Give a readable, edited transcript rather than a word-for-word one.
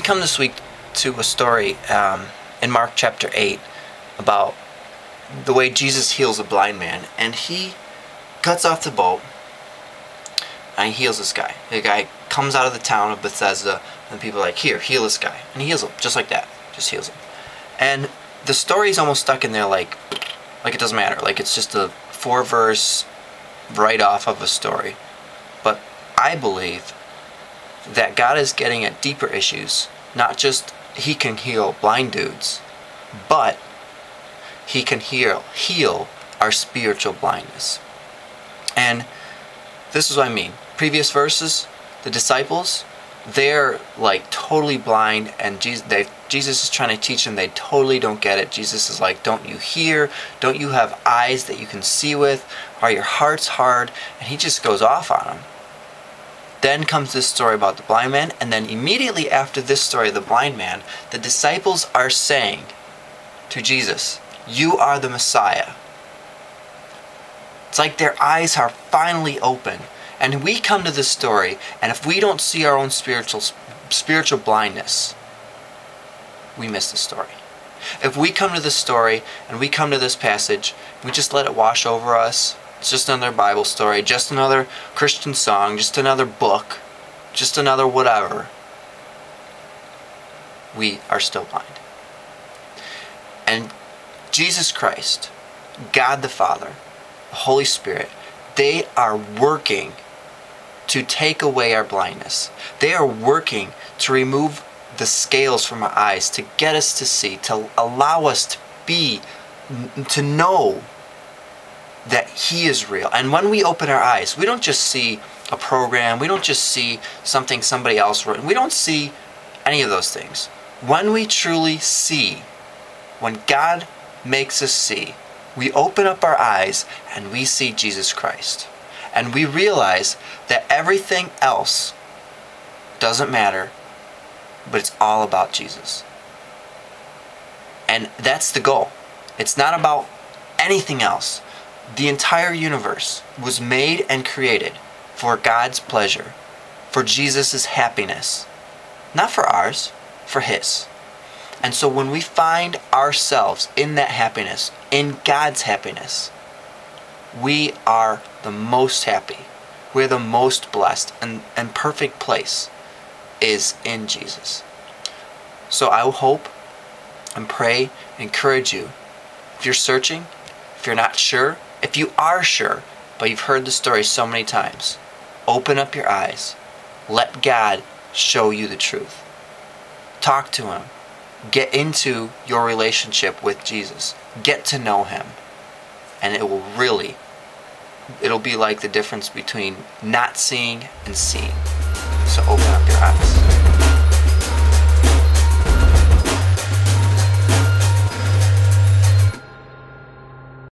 come this week to a story in Mark chapter 8 about the way Jesus heals a blind man. And he cuts off the boat and he heals this guy. The guy comes out of the town of Bethesda and people are like, here, heal this guy. And he heals him, just like that. Just heals him. And the story's almost stuck in there like it doesn't matter. Like it's just a 4-verse write-off of a story. But I believe that God is getting at deeper issues. Not just he can heal blind dudes, but he can heal our spiritual blindness. And this is what I mean. Previous verses, the disciples, they're like totally blind, and Jesus is trying to teach them. They totally don't get it. Jesus is like, don't you hear? Don't you have eyes that you can see with? Are your hearts hard? And he just goes off on them. Then comes this story about the blind man, and then immediately after this story of the blind man, the disciples are saying to Jesus, you are the Messiah. It's like their eyes are finally open. And we come to this story, and if we don't see our own spiritual blindness, we miss the story. If we come to this story, and we come to this passage, we just let it wash over us. It's just another Bible story, just another Christian song, just another book, just another whatever. We are still blind. And Jesus Christ, God the Father, the Holy Spirit, they are working to take away our blindness. They are working to remove the scales from our eyes, to get us to see, to allow us to know that He is real. And when we open our eyes, we don't just see a program, we don't just see something somebody else wrote, we don't see any of those things. When we truly see, when God makes us see, we open up our eyes and we see Jesus Christ. And we realize that everything else doesn't matter, but it's all about Jesus. And that's the goal. It's not about anything else. The entire universe was made and created for God's pleasure, for Jesus' happiness. Not for ours, for His. And so when we find ourselves in that happiness, in God's happiness, we are the most happy. We're the most blessed, and perfect place is in Jesus. So I will hope and pray and encourage you. If you're searching, if you're not sure, if you are sure, but you've heard the story so many times, open up your eyes. Let God show you the truth. Talk to Him. Get into your relationship with Jesus. Get to know Him. And it'll be like the difference between not seeing and seeing. So open up.